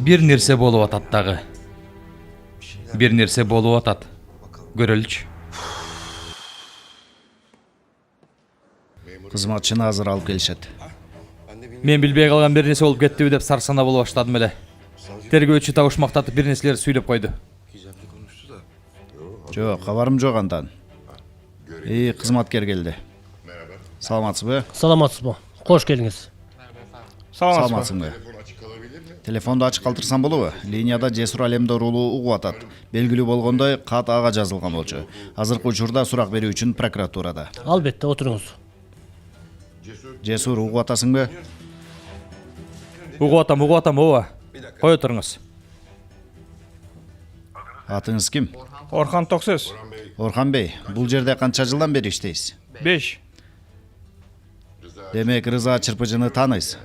Bir nerse болуп атат дагы. Bir nerse болуп атат. Көрөлүчү. Кызматчыны азыр алып келишет. Мен билбей калган бир нерсе болуп кеттиби деп сарсана боло баштадым эле. Тергөөчү табышмактатып бир нерселерди сүйлөп койду. Жок, кабарым жок андан. Кызматкер келди. Саламатсызбы? Саламатсызбы? Кош келиңиз. Саламатсызбы? Телефонду ачык калтырсам болобу? Линияда Жесур Алемдор уулу угуп атат. Белгилүү болгондой, кат ага жазылган болчу. Азыркы учурда сурак берүү үчүн прокуратурада. Албетте, отуруңуз. Жесур, угуп атасыңбы? Угуп атам, ооба. Кой отуруңуз. Атыңыз ким? Орхан Токсөз. Орхан Бey, бул жерде канча жылдан бери иштейсиз? 5. Демек, Рыза Чырпыжыны тааныйсыз.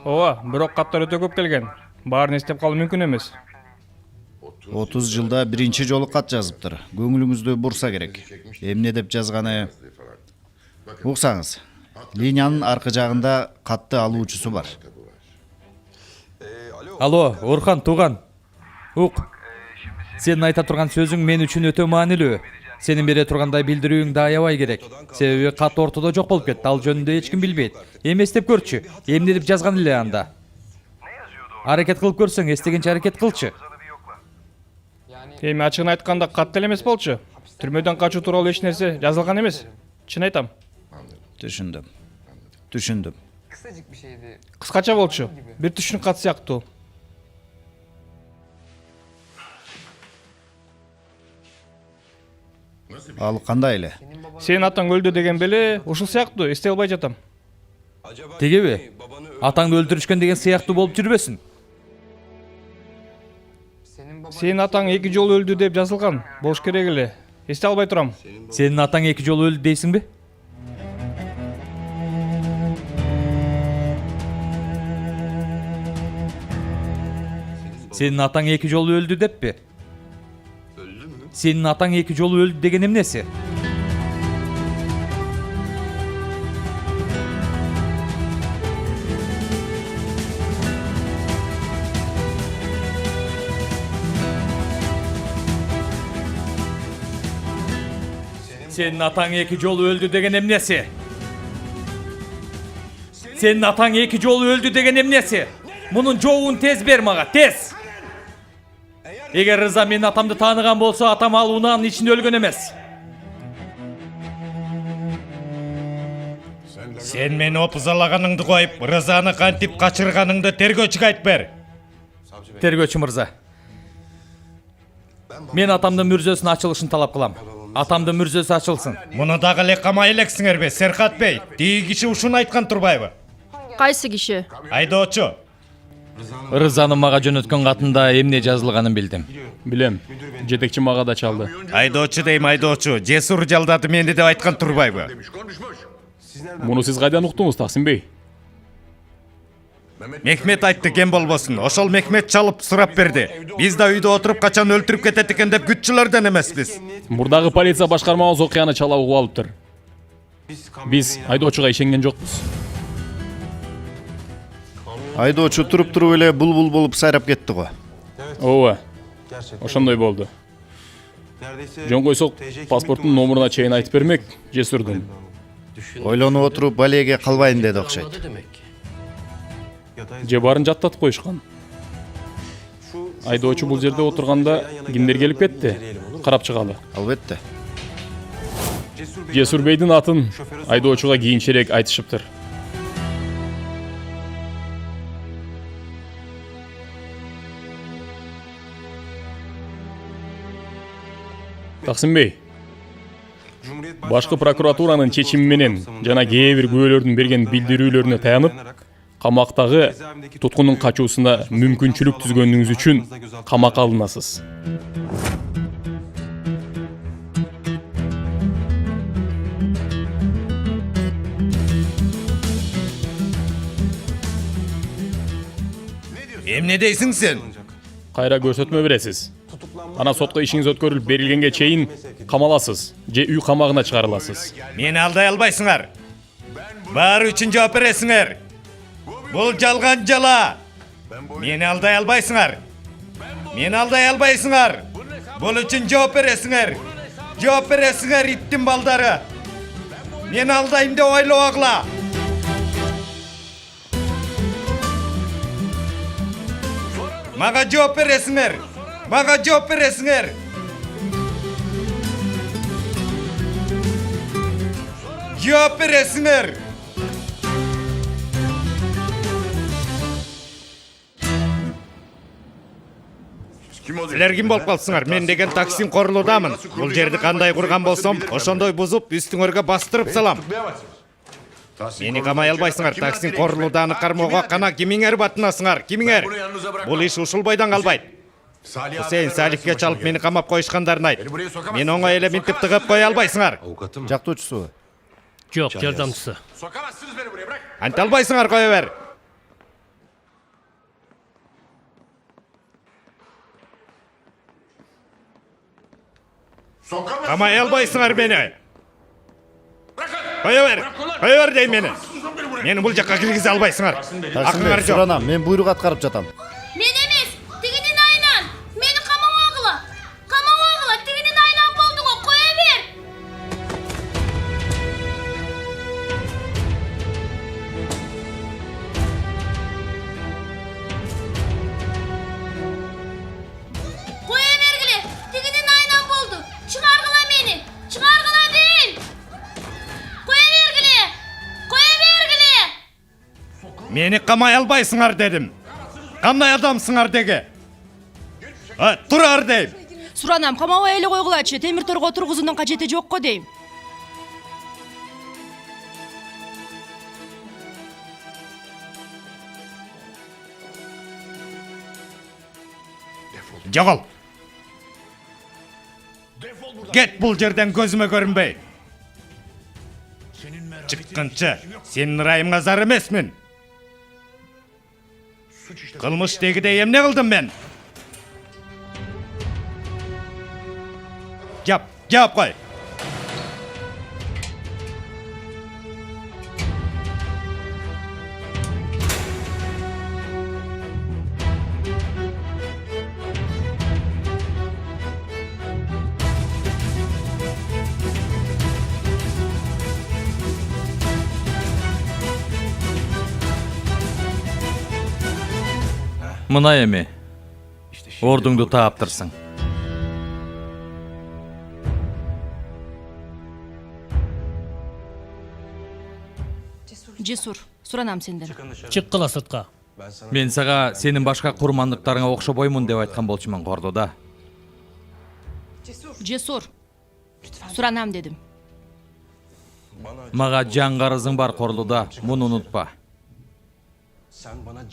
Ооба, бирок каттар өтө көп келген. Баарын эстеп калуу мүмкүн эмес. 30 жылда биринчи жолу кат жазыптыр. Көңүлүңүздү бурса керек. Эмне деп жазганы? Уксаңыз. Линиянын аркы жагында катты алуучусу бар. Алло, Орхан тууган. Ук. Сенин айта турган сөзүң мен үчүн өтө маанилүү. Сенин бере тургандай билдирүүң аябай керек. Себеби кат ортодо жок болуп кетти. Ал жөнүндө эч ким билбейт. Эмес деп көрчү. Эмне деп жазган эле анда? Аракет кылып көрсөң, эстегенче аракет кылчы. Эми ачыгын айтканда кат деле эмес болчу. Түрмөдөн качуу тууралуу эч нерсе жазылган эмес. Чын айтам. Түшүндүм. Кыскача болчу. Бир түшүнүк кат сыяктуу. Ал кандай эле? Сенин атаң өлдү деген беле, ушул сыяктуу, эстей албай жатам. Тегеби? Атаңды өлтүрүшкөн деген сыяктуу болуп жүрбөсүн. Сенин атаң 2 жолу өлдү деп жазылган. Болуш керек эле. Эстей албай турам. Сенин атаң 2 жолу өлдү дейсиңби? Сенин атаң 2 жолу өлдү деппи? Сенин атаң 2 жолу өлдү деген эмнеси? Сенин атаң 2 жолу өлдү деген эмнеси? Сенин атаң 2 жолу өлдү деген эмнеси? Мунун жообун тез бер мага, тез! Эгер Рыза менин атамды тааныган болсо, атам ал унаанын ичинде өлгөн эмес. Сен мени опузалаганыңды коюп, Рызаны кантип качырганыңды тергөөчүгө айтып бер. Тергөөчү мырза. Мен атамдын мүрзөсүнүн ачылышын талап кылам. Атамдын мүрзөсү ачылсын. Муну дагы эле камай элексиңерби, Серкат Бey? Тиги киши ушуну айткан турбайбы? Кайсы киши? Айдоочу. Рызанын мага жөнөткөн катында эмне жазылганын билдим. Билем. Жетекчи мага да чалды. Айдоочу дейм, айдоочу. Жесур жалдады мени деп айткан турбайбы? Муну сиз кайдан уктуңуз, Таксим Бey? Мехмет айтты, кем болбосун. Ошол Мехмет чалып сурап берди. Биз да үйдө отуруп качан өлтүрүп кетет экен деп күтчүлөрдөн эмеспиз. Мурдагы полиция башкармабыз окуяны чала угуп алыптыр. Биз айдоочуга ишенген жокпуз. Айдоочу туруп эле булбул болуп сайрап кетти го. Ооба. Ошондой болду. Жөн койсок, паспорттун номуруна чейин айтып бермек, Жесурдун. Ойлонуп отуруп балеге калбайын деди окшойт. Же баарын жаттатып коюшкан. Айдоочу бул жерде отурганда кимдер келип кетти? Карап чыгалы. Албетте. Жесур Бейдин атын айдоочуга кийинчерээк айтышыптыр. Таксим Бey, башкы прокуратуранын чечими менен жана кээ бир күбөлөрдүн берген билдирүүлөрүнө таянып, камактагы туткундун качуусуна мүмкүнчүлүк түзгөнүңүз үчүн камакка алынасыз. Эмне дейсиң сен? Кайра көрсөтмө бересиз. Ана сотко ишиңиз өткөрүлүп берилгенге чейин камаласыз же үй камагына чыгарыласыз. Мени алдай албайсыңар. Баары үчүн жооп бересиңер. Бул жалган жала. Meni alday albaysыңар. Meni alday albaysыңар. Bol üçün жооп бересиңер. Жооп бересиңер иттин балдары. Meni aldayım деп ойлобагыла. Мага жооп бересиңер. Мага жооп бересиңер. Жооп бересиңер. Силер ким болуп калсыңар? Мен деген таксин корулуудамын. Бул жерди кандай курган болсом, ошондой бузуп, үстүңөргө бастырып салам. Мени камай албайсыңар. Таксин корулууданы кармоого кана кимиңер батынасыңар? Кимиңер? Бул иш ушул бойдон калбайт. Хусейн Салихке чалып мени камап коюшкандарын айт. Мен оңой эле минтип тыгып кое албайсыңар. Жактоочусу. Жок, жардамчысы. Ант албайсыңар, кое бер. Камай албайсыңар мени. Кое бер дейм мени. Мени бул жакка киргизе албайсыңар. Акыңар жок. Суранам, мен буйрук аткарып жатам. Мен эмес, тигинин айнан. Мени камабагыла. Камабагыла, тигинин айнан болду го, кое бер. Кое бергиле, тигинин айнан болду. Чыгаргыла мени. Чыгаргыла дейм. Кое бергиле. Кое бергиле. Мени камай албайсыңар дедим. Кандай адамсыңар деге? Турар дейм. Суранам, камабай эле койгулачы. Темир торго тургузуунун кажети жок го дейм. Жогол. Кет бул жерден көзүмө көрүнбөй. Чыкканча, сенин ырайымга зар эмесмин. Кылмыш дегиде эмне кылдым мен? Жап кой. Мына эми. Ордуңду тааптырсың. Жесур, суранам сенден. Чыккыла сыртка. Мен сага сенин башка курмандыктарыңа окшобоймун деп айткан болчумун Кордода. Жесур, суранам дедим. Мага жан карызың бар Кордода, муну унутпа.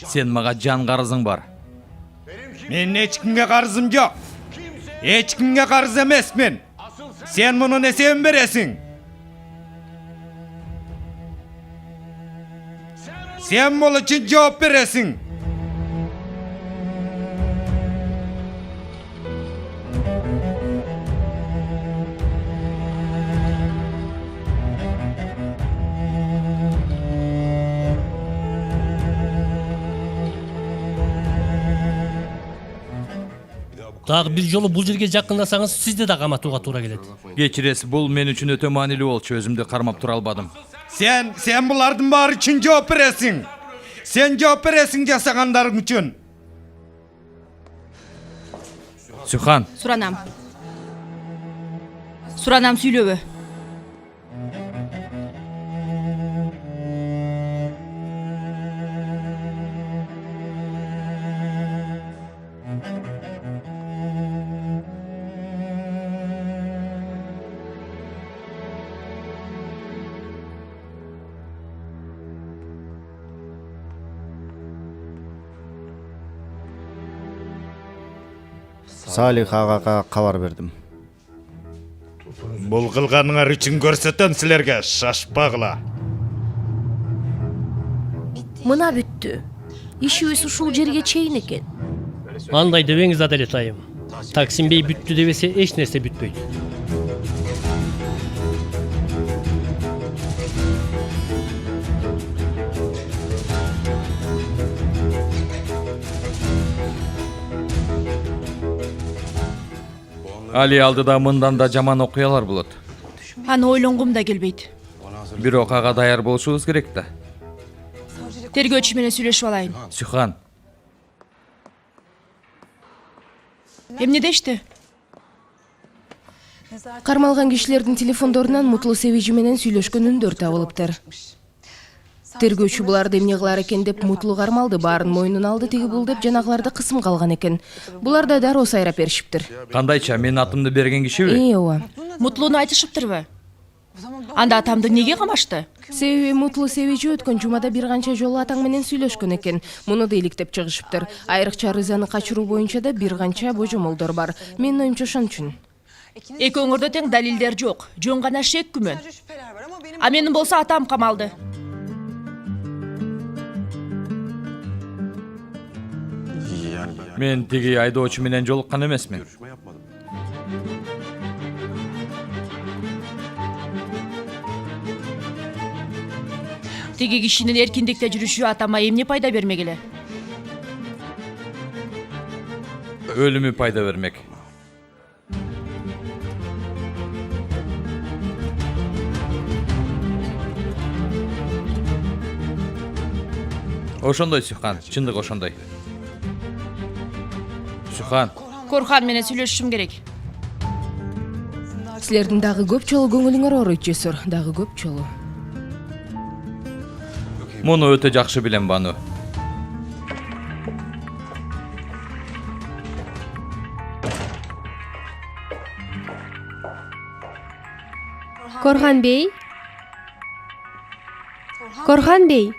Сен мага жан карызың бар. Мен эч кимге карызым жок. Эч кимге карыз эмесмин. Сен мунун эсебин бересиң. Sen bol için cevap veresin. Дагы бир жолу бул жерге жакындасаңыз, сизди да каматууга туура келет. Кечиресиз, бул мен үчүн өтө маанилүү болчу, өзүмдү кармап тура албадым. Sen bulardın bari için cevap veresin. Sen cevap veresin жасагандарың üçün. Süхан, Суранам. Суранам сүйлөбө. Салих агага кабар бердим. Бул кылганыңар үчүн көрсөтөм силерге, шашпагыла. Мына бүттү. Ишибиз ушул жерге чейин экен. Андай дебеңиз Адалет айым. Таксимбей бүттү дебесе эч нерсе бүтпөйт. Али алдыда мындан да жаман окуялар болот. Аны ойлонгум да келбейт. Бирок ага даяр болушубуз керек да. Тергөөчү менен сүйлөшүп алайын. Сүйхан, Эмне дешти? Кармалган кишилердин телефондорунан Мутлуу Себежи менен сүйлөшкөн үндөр табылыптыр. Тергөөчү буларды эмне кылар экен деп Мутлуу кармалды, баарын мойнуна алды, тиги бул деп жанагыларды кысым калган экен. Булар да дароо сайрап беришиптир. кандайча менин атымды берген кишиби? Ооба. Мутлууну айтышыптырбы? Анда атамды эмнеге камашты? Себеби Мутлуу Себежи өткөн жумада бир канча жолу атаң менен сүйлөшкөн экен. Муну да иликтеп чыгышыптыр. Айрыкча Рызаны качыруу боюнча да бир канча божомолдор бар. Менин оюмча ошон үчүн. Экөөңөрдө тең далилдер жок. Жөн гана шек күмөн. А менин болсо атам камалды. Мен тиги айдоочу менен жолуккан эмесмин. Тиги кишинин эркиндикте жүрүшү атама эмне пайда бермек эле? Өлүмү пайда бермек. Ошондой Сүйхан, чындык ошондой. Сүйхан, Корхан менен сүйлөшүшүм керек. Силердин дагы көп жолу көңүлүңөр ооруйт Жесур, дагы көп жолу. муну өтө жакшы билем Бану. Корхан бей. Корхан бей.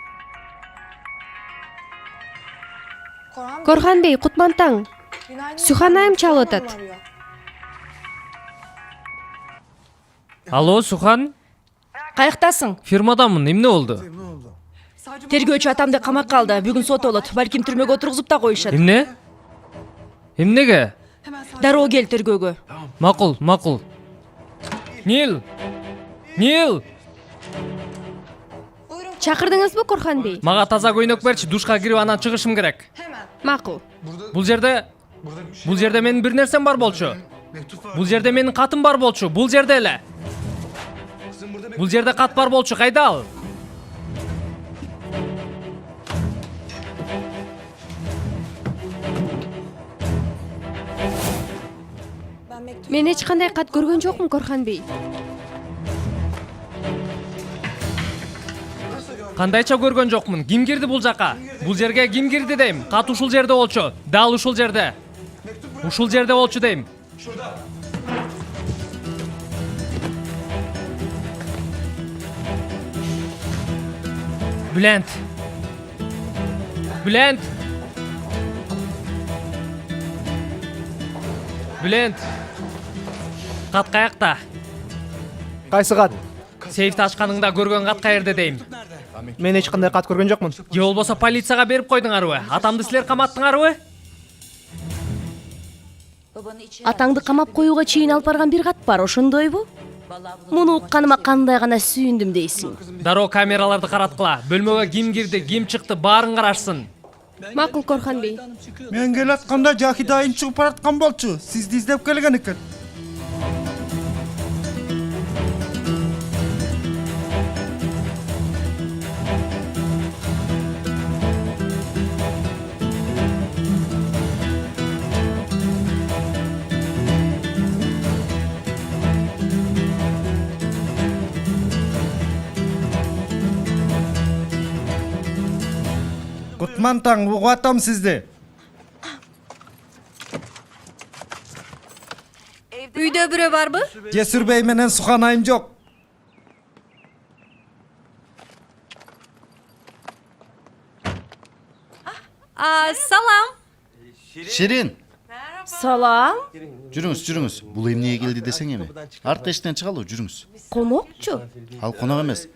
Корхан бей, Кутмантаң. Сүйхан айым чалып атат. Алло, Сухан? Каяктасың? Фирмадамын, эмне болду? Тергөөчү атамды камакка алды. Бүгүн сот болот. Балким түрмөгө отургузуп да коюшат. Эмне? Эмнеге? Дароо кел тергөөгө. Макул, макул. Нил! Нил! Чакырдыңызбы, Корхан бей? Мага таза көйнөк берчи, душка кирип анан чыгышым керек. Макул. Бул жерде менин бир нерсем бар болчу. Бул жерде менин катым бар болчу. Бул жерде эле. Бул жерде кат бар болчу. Кайда ал? Мен эч кандай кат көргөн жокмун, Корхан бей. Кандайча көргөн жокмун? Ким кирди бул жака? Бул жерге ким кирди дейм? Кат ушул жерде болчу. Дал ушул жерде. Ушул жерде болчу дейм. Бülent. Bülent. Bülent. Кат каякта? Кайсы кат? Сейфти ачканыңда көргөн кат каерде дейм. Мен эч кандай кат көргөн жокмун. Же болбосо полицияга берип койдуңарбы? Атамды силер каматтыңарбы? Атаңды камап коюуга чейин алып барган бир кат бар, ошондойбу? Муну укканыма кандай гана сүйүндүм дейсиң. Дароо камераларды караткыла. Бөлмөгө ким кирди, ким чыкты, баарын карашсын. Макул, Корхан бей. Мен келатканда Жахид айым чыгып бараткан болчу. Сизди издеп келген экен. Кутмантаң, угуп атам сизди. Үйдө бирөө барбы? Жесур бей менен Сухан айым жок. Салам. Ширин, Салам. жүрүңүз. Бул эмнеге келди десең эми? Артта эштен чыгалуу, жүрүңүз. Конокчу. Ал конок эмес.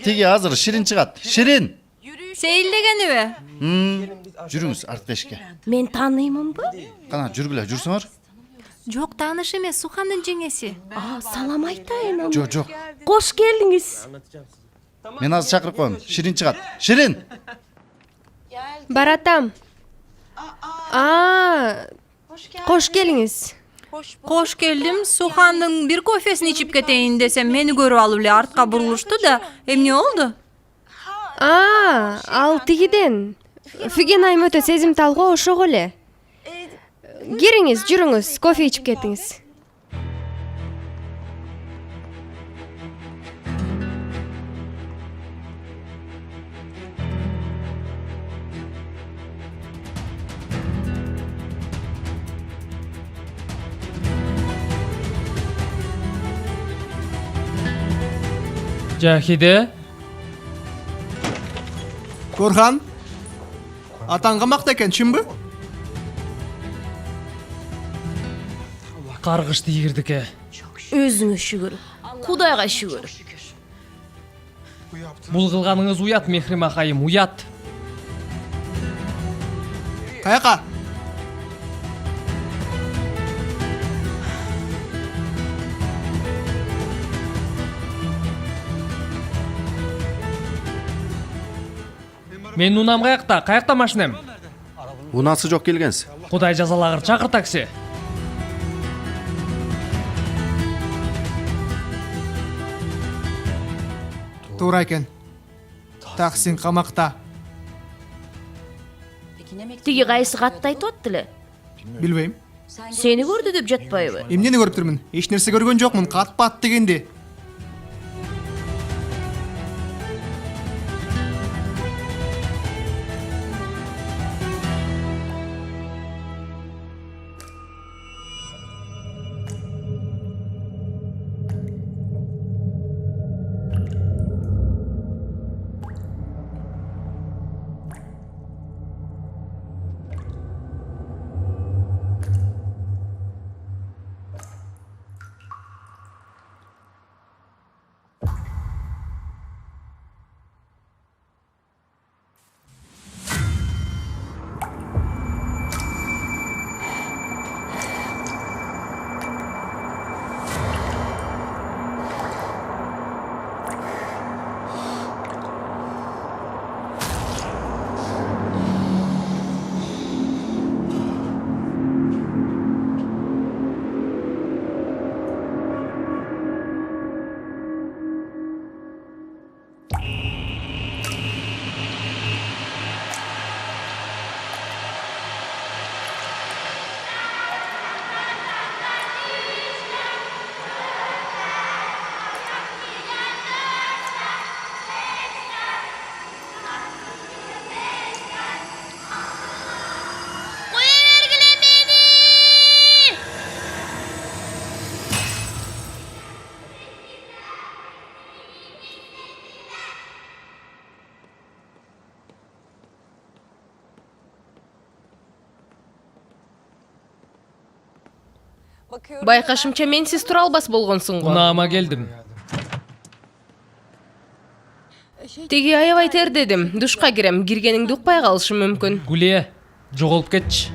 Тиги азыр Ширин чыгат. Ширин! Сейилдегенби? Жүрүңүз артка эшикке. Мен тааныймынбы? Кана жүргүлө, жүрсөңөр. Жок, тааныш эмес, Сухандын жеңеси. Салам айтайын. Жок. Кош келдиңиз. Мен азыр чакырып коем. Ширин чыгат. Ширин! Баратам. Кош келиңиз. Koş geldim. Suhan'ın bir kofesini içip keteyin desem meni görüp alıp ele artka buruluştu da emne oldu? Al tigiden. Figen ayım öte sezimtal go ошого эле. Кириңиз, жүрүңүз, кофе ичип кетиңиз. Jahide, Korhan. Atan qamakta ekan, чынбы? каргыш тийгирдик. Өзүңө шүгүр. Кудайга шүгүр. Бул кылганыңыз уят, Мехрим акайым, уят. Каяка? Менин унам каякта? Каякта машинем? Унасы жок келгенсиз. Кудай жазалагыр, чакыр такси. Туура экен. Таксин камакта. Тиги кайсы катты айтып аттылы? Билбейм. Сени көрдү деп жатпайбы? Эмнени көрүп турмун? Эч нерсе көргөн жокмун. Катпат дегенди. Байкашымча менсиз тура албас болгонсуң го. Унаама келдим. Тиги аябай тер дедим. Душка кирем. Киргениңди укпай калышым мүмкүн. Гулия, жоголуп кетчи.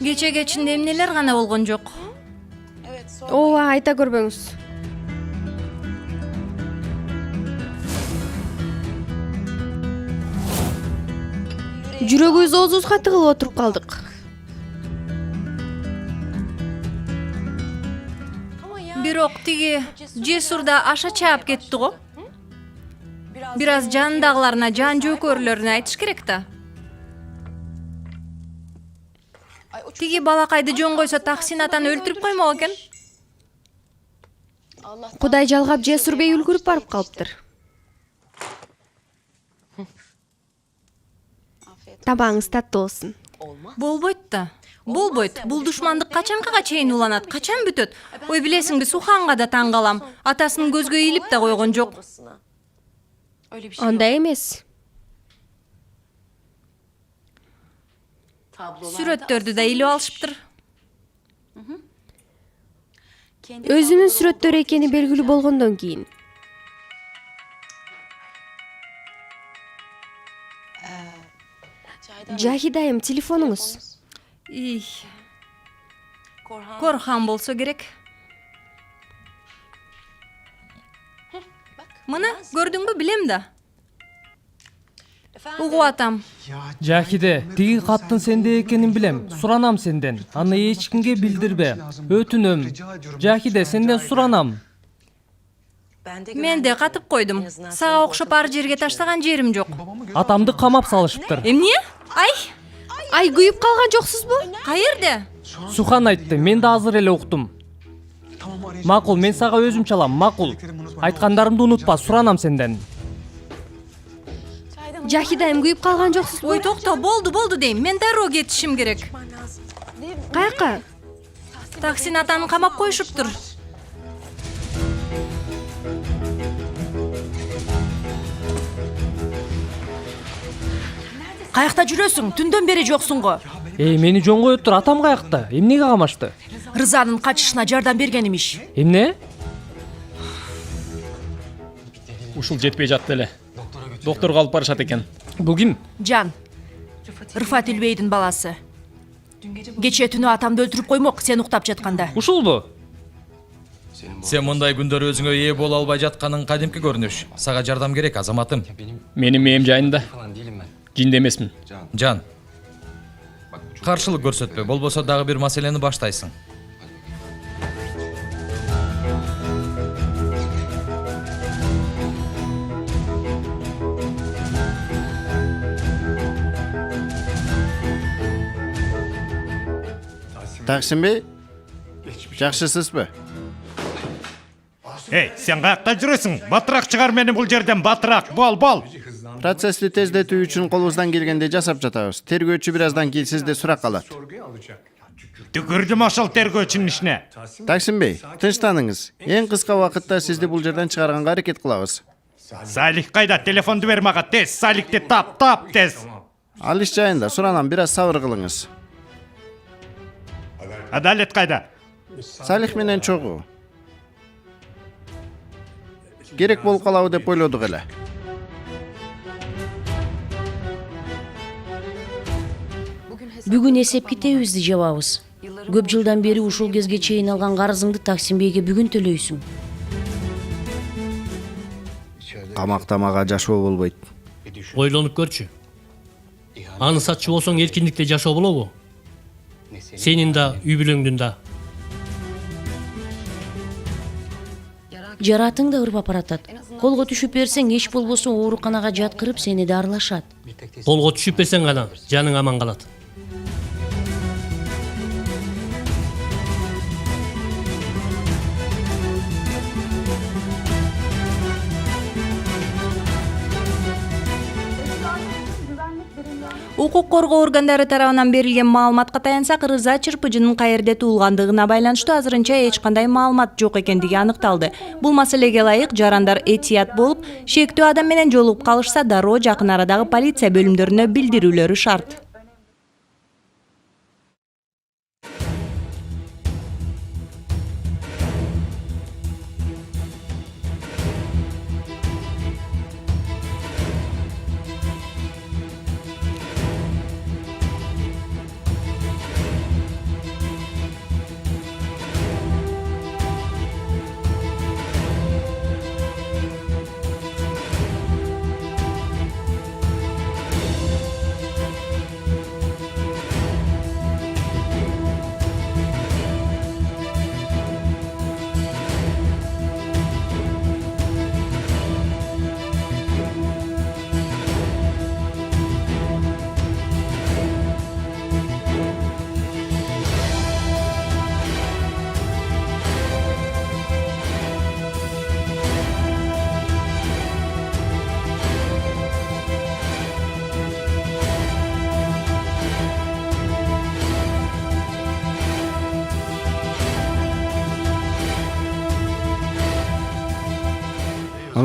Кече кечинде эмнелер гана болгон жок? Ооба, айта көрбөңүз. Жүрөгүбүз оозубузга тыгылып отуруп калдык. Бирок тиги Жесурда аша чаап кетти го. Бир аз жанындагыларына, жан жөөкөрлөрүнө айтыш керек да. Тиги балакайды жон койсо Таксин атаны өлтүрүп коймок экен. Кудай жалгап Жесур бей үлгүрүп барып калыптыр. Табаңыз таттуу болсун. Болбойт да. Болбойт. Бул душмандык качанга чейин уланат, качан бүтөт? Ой, билесиңби, Суханга да таң калам. Атасынын көзгө ийилип да койгон жок. Андай эмес. Сүрөттөрдү да илип алышыптыр. Өзүнүн сүрөттөрү экени белгилүү болгондон кийин. Жахида айым, телефонуңуз. Корхан болсо керек. Мына көрдүңбү, билем да. Угуп атам. Жахиде, тиги каттын сенде экенин билем. Суранам сенден. Аны эч кимге билдирбе. Өтүнөм. Жахиде, сенден суранам. Мен де катып койдум. Сага окшоп ар жерге таштаган жерим жок. Атамды камап салышыптыр. Эмне? Ай, күйүп калган жоксузбу? Каерде? Сухан айтты, мен да азыр эле уктум. Макул, мен сага өзүм чалам, макул. Айткандарымды унутпа, суранам сенден. Жахида айым, күйүп калган жоксузбу? Ой, токто, болду дейм. Мен дароо кетишим керек. Каяка? Таксин атаны камап коюшуптур. Каякта жүрөсүң? Түндөн бери жоксуң го. Мени жөн коюп тур, атам каякта? Эмнеге камашты? Рызанын качышына жардам берген имиш. Эмне? Ушул жетпей жатты эле. Докторго алып барышат экен. Бул ким? Жан. Рыфат Үлбейдин баласы. Кечээ түнү атамды өлтүрүп коймок, сен уктап жатканда. Ушулбу? Сен мындай күндөр өзүңө ээ боло албай жатканың кадимки көрүнүш. Сага жардам керек, азаматым. Менин мээм жайында. Жинде эмесмин. Жан. Каршылык көрсөтпө, болбосо дагы бир маселени баштайсың. Таксим бей, жакшысызбы? Эй, сен каякта жүрөсүң? Батыраак чыгар мени бул жерден, батыраак. Бол. Процессти тездетүү үчүн колубуздан келгенде жасап жатабыз. Тергөөчү бир аздан кийин сизди сурак алат. Түкүрдүм ошол тергөөчүнүн ишине. Таксим бей, тынчтаныңыз. Эң кыска убакытта сизди бул жерден чыгарганга аракет кылабыз. Салих кайда? Телефонду бер мага, тез. Салихти тап, тез. Ал иш жайында суранам, бир аз сабыр кылыңыз. Адалет кайда? Салих менен чогуу. Керек болуп калабы деп ойлодук эле. Бүгүн эсеп китебибизди жабабыз. Көп жылдан бери ушул кезге чейин алган карызыңды Таксим бейге бүгүн төлөйсүң. Камакта мага жашоо болбойт. Ойлонуп көрчү. Аны сатчы болсоң эркиндикте жашоо болобу? Сенин да, үй бүлөңдүн да. Жаратың да ырбап баратат. Колго түшүп берсең, эч болбосо ооруканага жаткырып сени дарылашат. Колго түшүп берсең гана жаның аман калат. Укук коргоо органдары тарабынан берилген маалыматка таянсак, Рыза Чырпыжынын каерде туулгандыгына байланыштуу азырынча эч кандай маалымат жок экендиги аныкталды. Бул маселеге ылайык жарандар этият болуп, шектүү адам менен жолугуп калышса дароо жакын арадагы полиция бөлүмдөрүнө билдирүүлөрү шарт.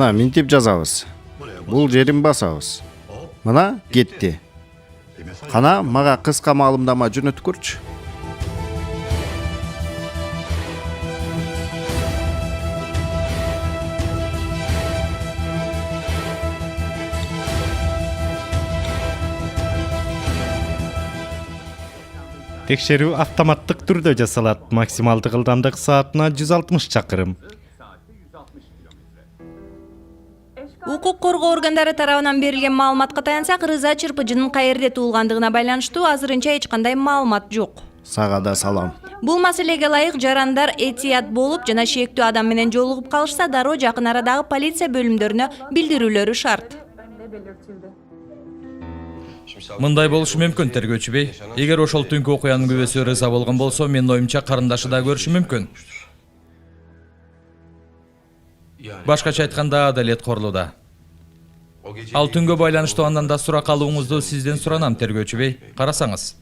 Мына минтип жазабыз. Бул жерин басабыз. Мына кетти. Кана мага кыска маалымдама жөнөткүрчү. Текшерүү автоматтык түрдө жасалат. Максималдык ылдамдык саатына 160 чакырым. Укук коргоо органдары тарабынан берилген маалыматка таянсак, Рыза Чырпыжынын каерде туулгандыгына байланыштуу азырынча эч кандай маалымат жок. Сага да салам. Бул маселеге ылайык жарандар этият болуп жана шектүү адам менен жолугуп калышса, дароо жакын арадагы полиция бөлүмдөрүнө билдирүүлөрү шарт. Мындай болушу мүмкүн, тергөөчү бей. Эгер ошол түнкү окуянын күбөсү Рыза болгон болсо, менин оюмча карындашы да көрүшү мүмкүн. Башкача айтканда адалет корулууда. Ал түнгө байланыштуу андан да сурак алууңузду сизден суранам, тергөөчү бей. Карасаңыз.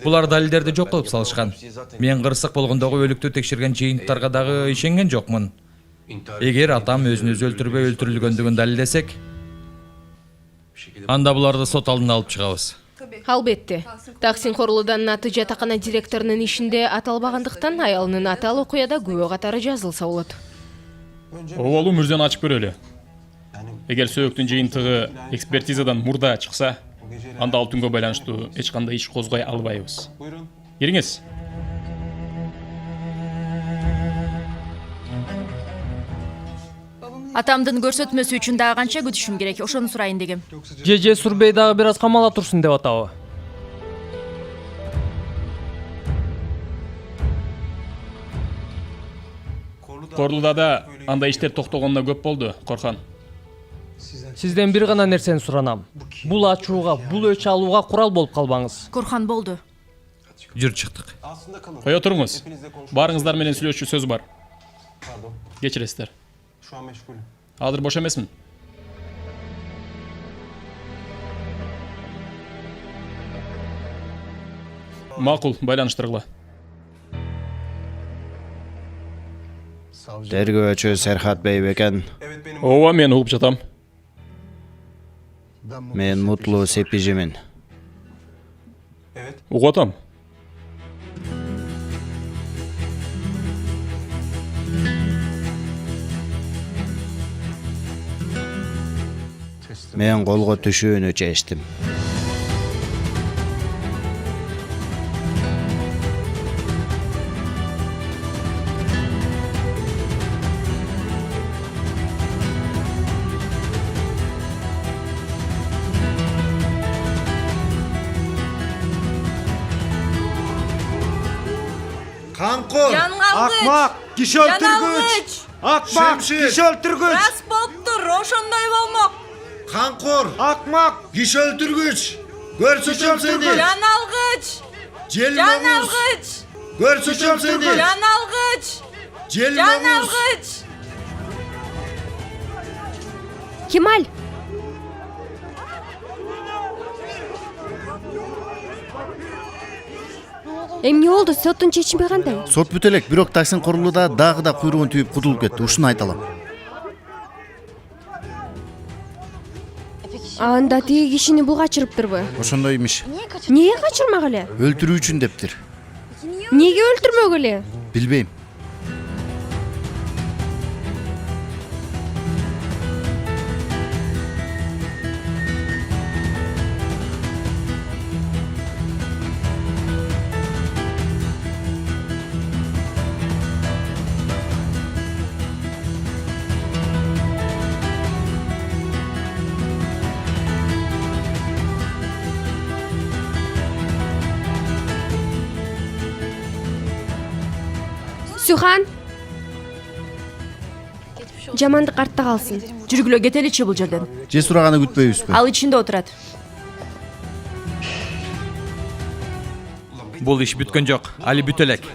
Булар далилдерди жок кылып салышкан. Мен кырсык болгондогу өлүктү текшерген жыйынтыктарга дагы ишенген жокмун. Эгер атам өзүн өзү өлтүрбөй өлтүрүлгөндүгүн далилдесек, анда буларды сот алдына алып чыгабыз. Албетте. Таксин Корлуданын аты жатакана директорунун ишинде аталбагандыктан аялынын аты ал окуяда күбө катары жазылса болот. Оболу мүрзөнү ачып көрөлү. Эгер сөөктүн жыйынтыгы экспертизадан мурда чыкса, анда ал түнгө байланыштуу эч кандай иш козгой албайбыз. Кириңиз. Атамдын көрсөтмөсү үчүн дагы канча күтүшүм керек, ошону сурайын дегем. Жесур бей дагы бир аз камала турсун деп атабы. Корлудада андай иштер токтогонуна көп болду, Корхан. Сизден бир гана нерсени суранам. Бул ачууга, бул өч алууга курал болуп калбаңыз. Корхан болду. Жүр чыктык. Кое туруңуз. Барыңыздар менен сүйлөшчү сөз бар. Кечиресиздер. Азыр бош эмесмин. Макул, байланыштыргыла. Тергөөчү Серхат бей бекен. Ооба, мен угуп жатам. Мен Мутлуу Сепижимин. Угуп атам. Мен колго түшүүнү чечтим. Kankur, akmak, kişi öldürgüç. Akmak, kişi öldürgüç. Рас болуптур, ошондой болмок. Kankur, akmak, kişi öldürgüç. Görsün seni. Жан алгыч. Cel Жан namus. алгыч. Görsün seni. Жан алгыч. Cel Жан namus. алгыч. Кемаль, эмне болду? Соттун чечими кандай? Сот бүт элек, бирок Таксин Корлууда дагы да куйругун түйүп кутулуп кетти. Ушуну айта алам. Анда тиги кишини бул качырыптырбы? Ошондой имиш. Эмнеге качырмак эле? Өлтүрүү үчүн дептир. Эмнеге өлтүрмөк эле? Билбейм. Сухан. Жамандык артта калсын. Жүргүлө кетеличи бул жерден. Жесур аганы күтпөйбүзбү? Ал ичинде отурат. Бул иш бүткөн жок. Али бүт элек.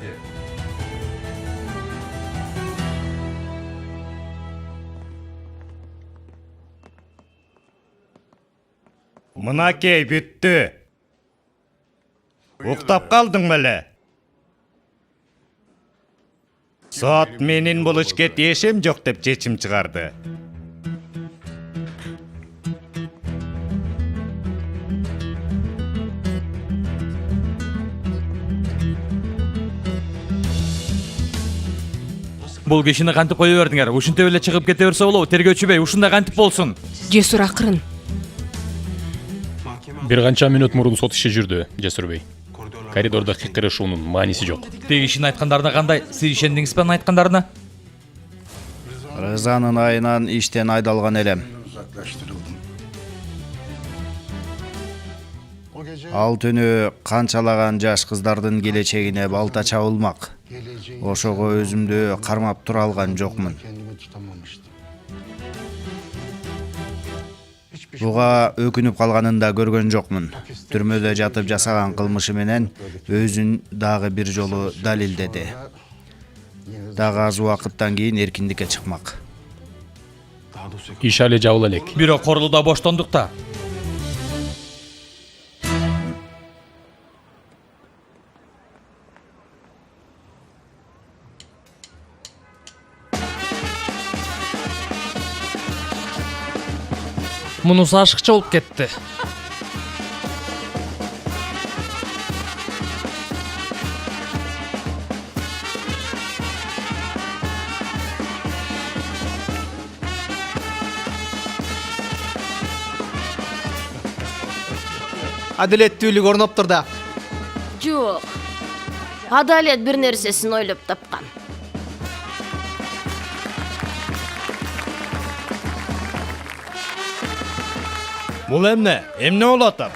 Мынакей бүттү. Уктап калдың беле? Сот менин бул ишке тиешем жок деп чечим чыгарды. Бул кишини кантип кое бердиңер? Ушинтип эле чыгып кете берсе болобу, тергөөчү бей, ушундай кантип болсун? Жесур акырын. Бир канча мүнөт мурун сот иши жүрдү, Жесур бей. коридордо кыйкырышуунун мааниси жок. Тегишин айткандарына кандай? Сиз ишендиңизби анын айткандарына? Рызанын айынан иштен айдалган элем. Ал түнү канчалаган жаш кыздардын келечегине балта чабылмак. Ошого өзүмдү кармап тура алган жокмун. Буга өкүнүп калганын да көргөн жокмун. Түрмөдө жатып жасаган кылмышы менен өзүн дагы бир жолу далилдеди. Дагы аз убакыттан кийин эркиндикке чыкмак. Иш али жабыла элек. Бирок Корлуда боштондук да. Мунусу ашыкча болуп кетти. Адилеттүүлүк орноп турду. Жок. Адалет бир нерсесин ойлоп тапкан. Бул эмне болуп атат?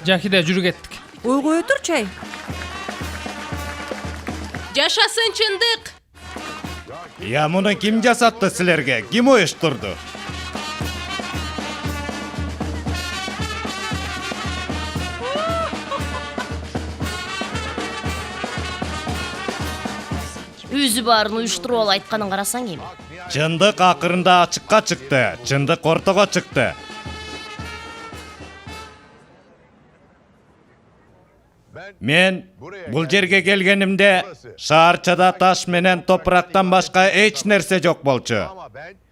Жахиде жүрүп кеттик. Ойгой турчу ай. Жашасын чындык. Я муну ким жасатты силерге? Ким уюштурду? Өзү баарын уюштуруп алып айтканын карасаң эми. Чындык акырында ачыкка чыкты. Чындык ортого чыкты. Мен бул жерге келгенимде шаарчада таш менен топурактан башка эч нерсе жок болчу.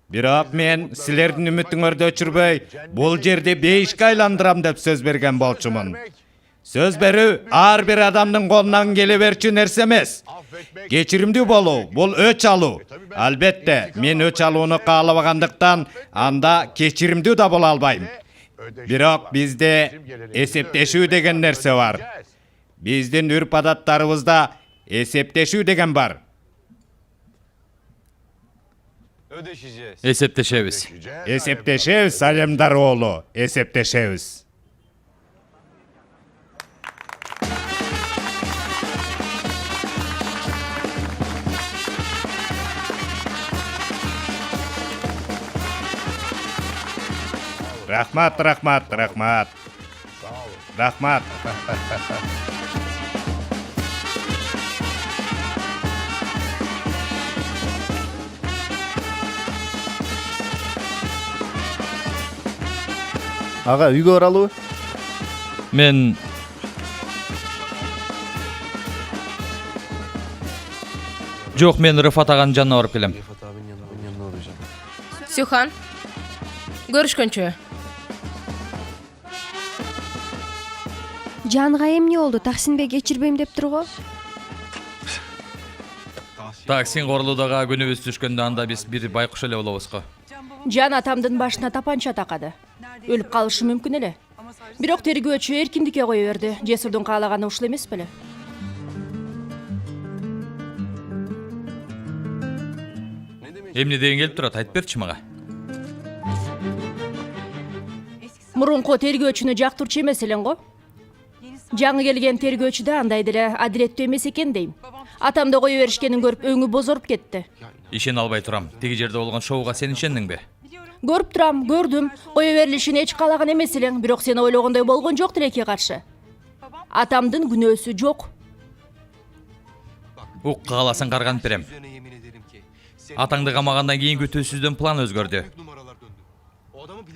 Бирок мен силердин үмүтүңөрдү өчүрбөй, бул жерди бейишке айландырам деп сөз берген болчумун. Сөз берүү ар бир адамдын колунан келе берчү нерсе эмес. Кечиримдүү болуу бул өч алуу. Албетте, мен өч алууну каалабагандыктан анда кечиримдүү да боло албайм. Бирок бизде эсептешүү деген нерсе бар. Биздин үрп адаттарыбызда эсептешүү деген бар. Эсептешебиз. Эсептешебиз, Алемдар оолу, эсептешебиз. Рахмат. Рахмат. Ага, үйгө баралыбы? Мен Жок, мен Рыфат аганын жанына барып келем. Сюхан, көрүшкөнчө. Жанга эмне болду? Таксинбек кечирбейм деп турго? Таксин Корлудага күнүбүз түшкөндө анда биз бир байкуш эле болобуз го. Жан атамдын башына тапанча такады. Өлүп калышы мүмкүн эле. Бирок тергөөчү эркиндикке кое берди. Жесурдун каалаганы ушул эмес беле? Эмне деген келип турат, айтып берчи мага. Мурунку тергөөчүнү жактырчу эмес элең го? Жаңы келген тергөөчү да андай деле адилеттүү эмес экен дейм. Атамды кое беришкенин көрүп өңү бозоруп кетти. Ишене албай турам. Тиги жерде болгон шоуга сен ишендиңби? Көрүп турам, көрдүм. Кое берилишин эч каалаган эмес элең, бирок сен ойлогондой болгон жок тилекке каршы. Атамдын күнөөсү жок. Ук кааласаң карганып берем. Атаңды камагандан кийин күтүүсүздөн план өзгөрдү.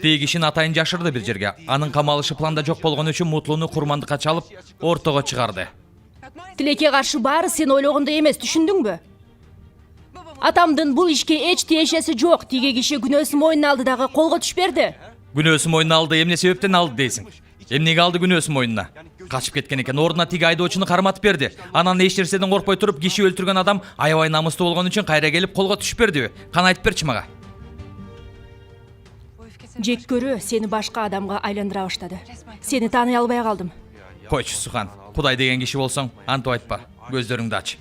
Тиги кишин атайын жашырды бир жерге. Анын камалышы планда жок болгон үчүн Мутлууну курмандыкка чалып, ортого чыгарды. Тилекке каршы баары сен ойлогондой эмес, түшүндүңбү? Атамдын бул ишке эч тиешеси жок. Тиги киши күнөөсүн мойнуна алды дагы колго түшүп берди. Күнөөсүн мойнуна алды, эмне себептен алды дейсиң? Эмнеге алды күнөөсүн мойнуна? Качып кеткен экен, ордуна тиги айдоочуну карматып берди. Анан эч нерседен коркпой туруп, киши өлтүргөн адам аябай намыстуу болгон үчүн кайра келип колго түшүп бердиби? Кана айтып берчи мага. Жек көрүү сени башка адамга айландыра баштады. Сени тааный албай калдым. Койчу Сухан, Кудай деген киши болсоң, антып айтпа. Көздөрүңдү ач.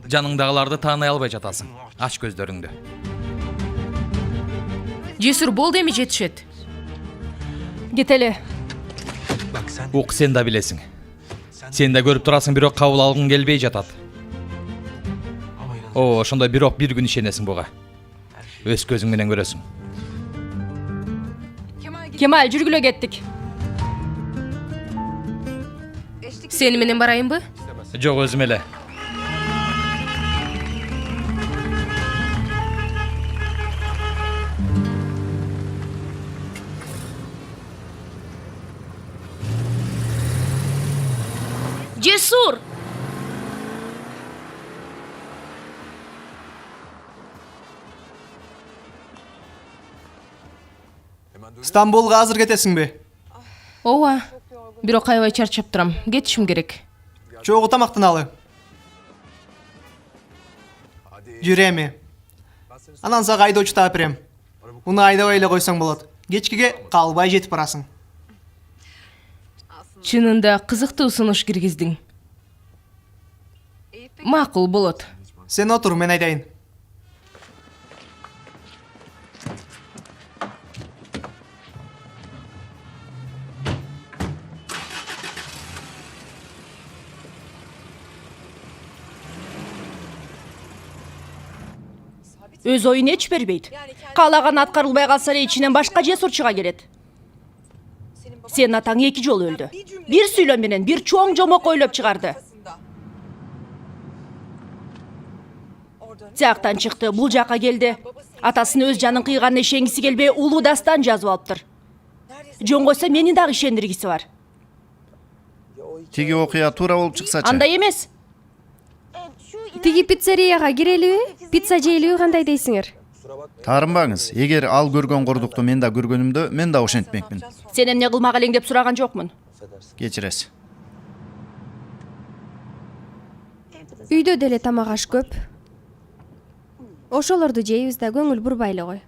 Жаныңдагыларды тааный албай жатасың. Ач көздөрүңдү. Жесур болду, эми жетишет. Кетели. Ук, сен да билесиң. Сен да көрүп турасың, бирок кабыл алгың келбей жатат. О, ошондой бирок бир күн ишенесиң буга. Өз көзүң менен көрөсүң. Кемал, жүргүлө кеттик. Сени менен барайынбы? Жок, өзүм эле. Жесур! Стамбулга азыр кетесиңби? Ооба. Бирок аябай чарчап турам. Кетишим керек. Чогуу тамактаналы. Жүрөми. Анан сага айдоочу таап берем. Уну айдабай эле койсоң болот. Кечкиге калбай жетип барасың. Чынында кызыктуу сунуш киргиздиң. Макул болот. Сен отур, мен айдайын. Өз оюн эч бербейт. Каалаган аткарылбай калса эле ичинен башка жесур чыга келет. Сенин атаң 2 жолу өлдү. Бир сүйлөм менен бир чоң жомок ойлоп чыгарды. Тияктан чыкты, бул жака келди. Атасын өз жанын кыйганына ишенгиси келбей улуу дастан жазып алыптыр. Жөн койсо мени дагы ишендиргиси бар. Тиги окуя туура болуп чыксачы. Андай эмес. Тиги пиццерияга кирелиби? Пицца жейлиби, кандай дейсиңер? Таарынбаңыз. Эгер ал көргөн кордукту мен да көргөнүмдө, мен да ошентмекмин. Сен эмне кылмак элең деп сураган жокмун. Кечиресиз. Үйдө деле тамак аш көп. Ошолорду жейбиз да көңүл бурбай эле кой.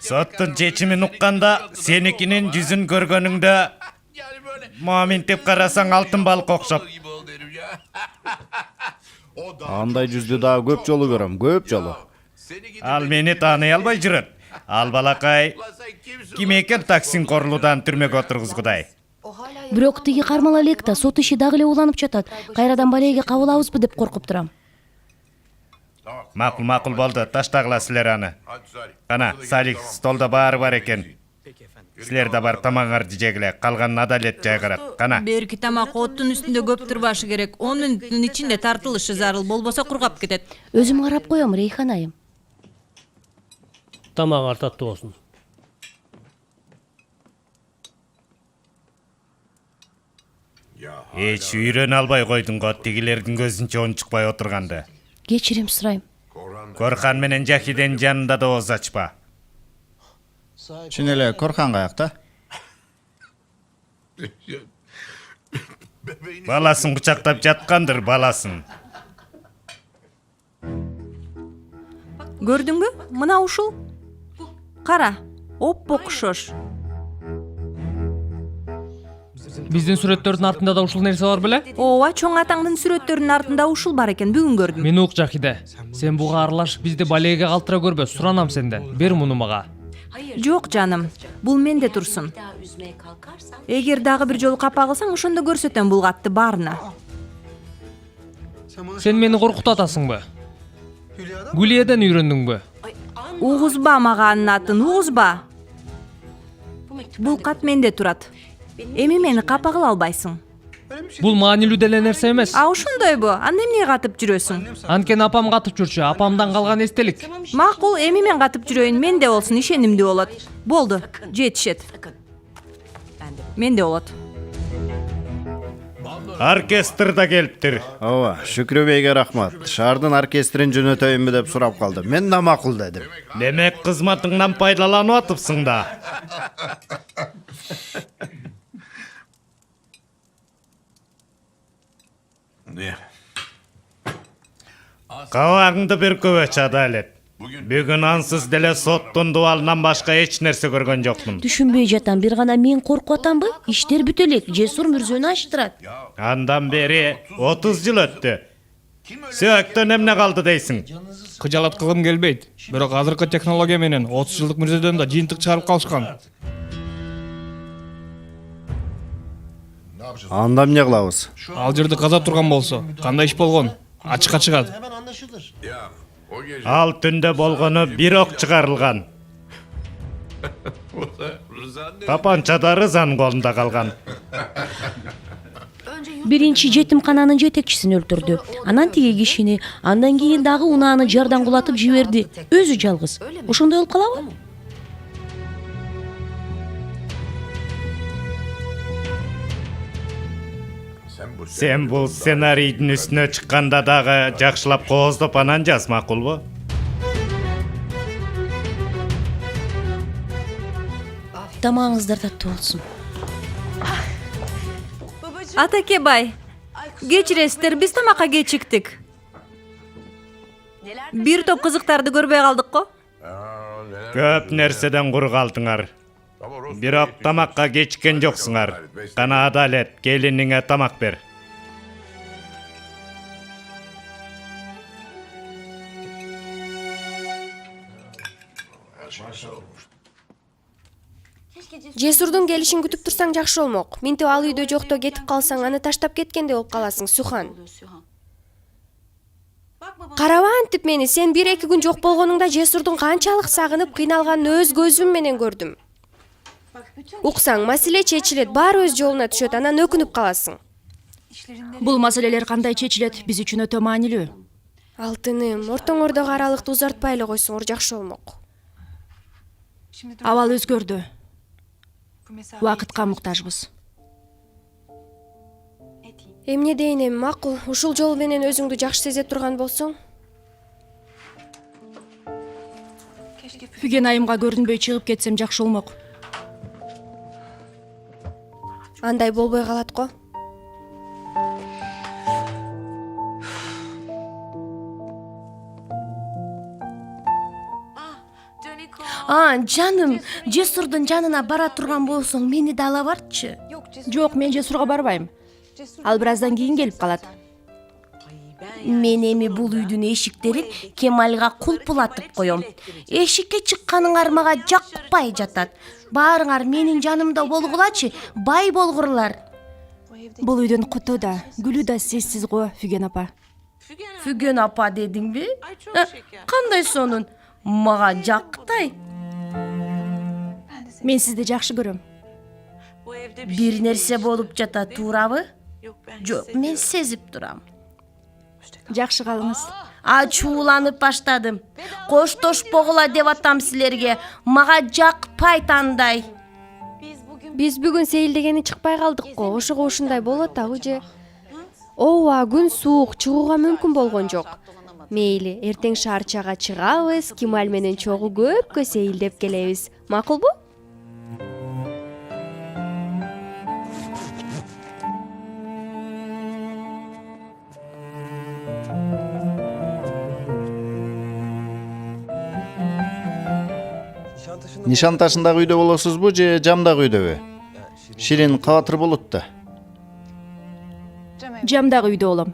Соттун чечимин укканда сеникинин жүзүн көргөнүңдө моминтип карасаң алтын балык окшоп. Андай жүздү дагы көп жолу көрөм, көп жолу. Ал мени тааный албай жүрөт. Ал балакай ким экен таксин корулуудан түрмөгө отургузгудай. Бирок тиги кармала элек да сот иши дагы эле уланып жатат. Кайрадан балеге кабылабызбы деп коркуп турам. Макул болду, таштагыла силер аны. Кана, Салих столдо баары бар экен. Силер да бар тамагыңарды жегиле, калганын адалет жайгарат. Кана. Берки тамак оттун үстүндө көп турбашы керек. 10 мүнөттүн ичинде тартылышы зарыл, болбосо кургап кетет. Өзүм карап коем, Рейхан айым. Тамагыңар таттуу болсун. Эч үйрөнө албай койдуң го, тигилердин көзүнчө ончукпай отурганды. Кечирим сурайм. Корхан менен Жахиден жанында да ооз ачпа. Чын эле Корхан каякта? Баласын кучактап жаткандыр, баласын. Көрдүңбү? Мына ушул. Кара, оппо окшош. Биздин сүрөттөрдүн артында да ушул нерсе бар беле? Ооба, чоң атаңдын сүрөттөрүнүн артында ушул бар экен, бүгүн көрдүм. Мени ук Жахиде. Сен буга аралашып бизди балеге калтыра көрбө, суранам сенден. Бер муну мага. Жок жаным, бул менде турсун. Эгер дагы бир жолу капа кылсаң, ошондо көрсөтөм бул катты баарына. Сен мени коркутуп атасыңбы? Гулияден үйрөндүңбү? Угузба мага анын атын, угузба. Бул кат менде турат. Эми мени капа кыла албайсың. Бул маанилүү деле нерсе эмес. А ошондойбу? Анда эмне катып жүрөсүң? Анткени апам катып жүрчү, апамдан калган эстелик. Макул, эми мен катып жүрөйүн, менде болсун, ишенимдүү болот. Болду, жетишет. Менде болот. Оркестр да келиптир. Ооба, Шүкрү бейге рахмат. Шаардын оркестрин жөнөтөйүнбү деп сурап калды. Мен да макул дедим. Демек кызматыңдан пайдаланып атыпсың да. Кабагыңды бир көбөч, адалет. Бүгүн ансыз деле соттун дубалынан башка эч нерсе көргөн жокмун. Түшүнбөй жатам, бир гана мен коркуп атамбы? Иштер бүтө элек, Жесур мүрзөнү аштырат. Андан бери 30 жыл өттү. Сөөктөн эмне калды дейсиң? Кыжалаткылым келбейт. Бирок азыркы технология менен 30 жылдык мүрзөдөн да жыйынтык чыгарып калышкан. Анда эмне кылабыз? Ал жерди каза турган болсо, кандай иш болгон? Ачыкка чыгат. Ал түндө болгону бир ок чыгарылган. Тапанча да Рызанын колунда калган. Биринчи жетимкананын жетекчисин өлтүрдү. Анан тиги кишини, андан кийин дагы унааны жардан кулатып жиберди. Өзү жалгыз. Ошондой болуп калабы? Сен бул сценарийдин үстүнө чыкканда дагы жакшылап кооздоп анан жаз, макулбу? Тамагыңыздар таттуу болсун. Атаке бай, кечиресиздер, биз тамакка кечиктик. Бир топ кызыктарды көрбөй калдык го. Көп нерседен кур калдыңар. Бирок тамакка кечиккен жоксуңар. Кана, адалет, келиниңе тамак бер. Жесурдун келишин күтүп турсаң жакшы болмок. Минтип ал үйдө жокто кетип калсаң, аны таштап кеткендей болуп каласың, Сухан. Караба антип мени, сен 1-2 күн жок болгонуңда Жесурдун канчалык сагынып, кыйналганын өз көзүм менен көрдүм. Уксаң, маселе чечилет, баары өз жолуна түшөт, анан өкүнүп каласың. Бул маселелер кандай чечилет, биз үчүн өтө маанилүү. Алтыным, ортоңордогу аралыкты узартпай эле койсоңор жакшы болмок. Абал өзгөрдү. Убакытка муктажбыз. Эмне дейин эми, макул, ушул жол менен өзүңдү жакшы сезе турган болсоң. Фиген айымга көрүнбөй чыгып кетсем жакшы болмок. Андай болбой калат го. Жаным, Жесурдун жанына бара турган болсоң, мени да ала барчы. Жок, мен Жесурга барбайм. Ал бираздан кийин келип калат. Мен эми бул үйдүн эшиктерин Кемалга кулпулатып коем. Эшикке чыкканыңар мага жакпай жатат. Баарыңар менин жанымда болгулачы, бай болгурлар. Бул үйдүн куту да, гүлү да сизсиз го, Фүген апа. Фүгөн апа дедиңби? Кандай сонун? Мага жактай. Мен сизди жакшы көрөм. Бир нерсе болуп жатат, туурабы? Жок, мен сезип турам. Жакшы калыңыз. Ачууланып баштадым. Коштошпогула деп атам силерге. Мага жакпай тандай. Биз бүгүн сейилдегени чыкпай калдык го. Ошого ушундай болот агы же? Ооба, күн суук, чыгууга мүмкүн болгон жок. Мейли, эртең шаарчага чыгабыз, Кемаль менен чогуу көпкө сейилдеп келебиз. Макулбу? Нишан ташындагы үйдө болосузбу же жамдагы үйдөбү? Ширин кабатыр болот да. Жамдагы үйдө болом.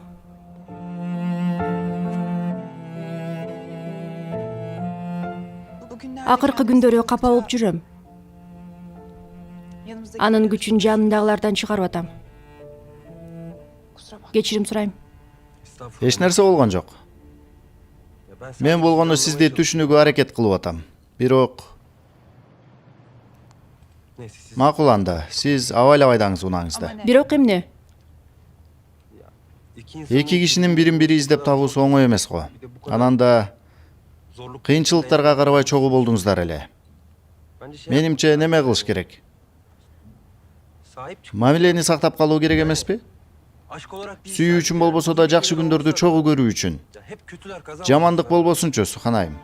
Акыркы күндөрү капа болуп жүрөм. Анын күчүн жанындагылардан чыгарып атам. Кечирим сурайм. Эч нерсе болгон жок. Мен болгону сизди түшүнүүгө аракет кылып атам. Бирок макул анда, сиз абайлабайдаңыз унаңызды. Бирок эмне? Эки кишинин бирин-бири издеп табуусу оңой эмес го. Анан да кыйынчылыктарга карабай чогуу болдуңуздар эле. Менимче неме кылыш керек? Мамилени сактап калуу керек эмеспи? Сүйүү үчүн болбосо да жакшы күндөрдү чогуу көрүү үчүн. Жамандык болбосунчу, Суханайым.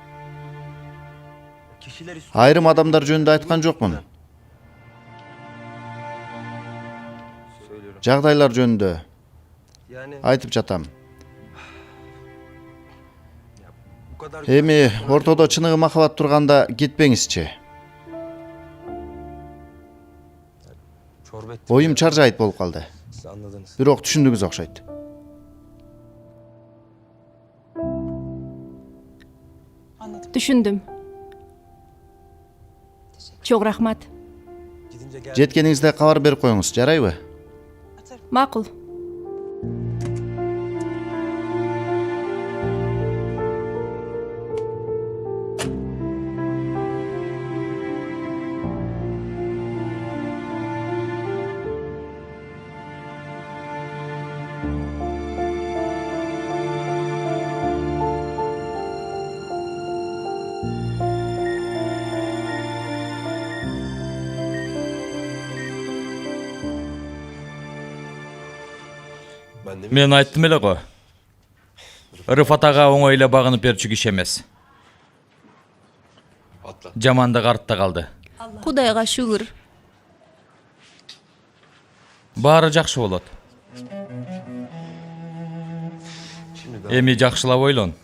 Айрым адамдар жөнүндө айткан жокмун. Жагдайлар жөнүндө айтып жатам. Эми ортодо чыныгы махабат турганда кетпеңизчи. Оюм чаржайт болуп калды. Бирок түшүндүңүз окшойт. Түшүндүм. Чоң рахмат. Жеткениңизде кабар берип коюңуз, жарайбы? Макул. Мен айттым эле го. Рыфат ага оңой эле багынып берчү киши эмес. Жамандык артта калды. Кудайга шүгүр. Баары жакшы болот. Эми жакшылап ойлон.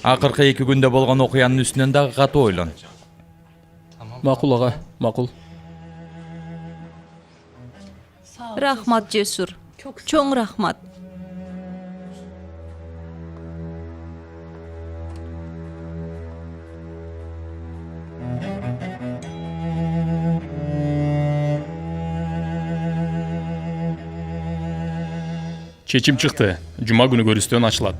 Акыркы 2 күндө болгон окуянын үстүнөн дагы катуу ойлон. Макул ага, макул. Рахмат Жесур. Чоң рахмат. Чечим чыкты. Жума күнү көрүстөн ачылат.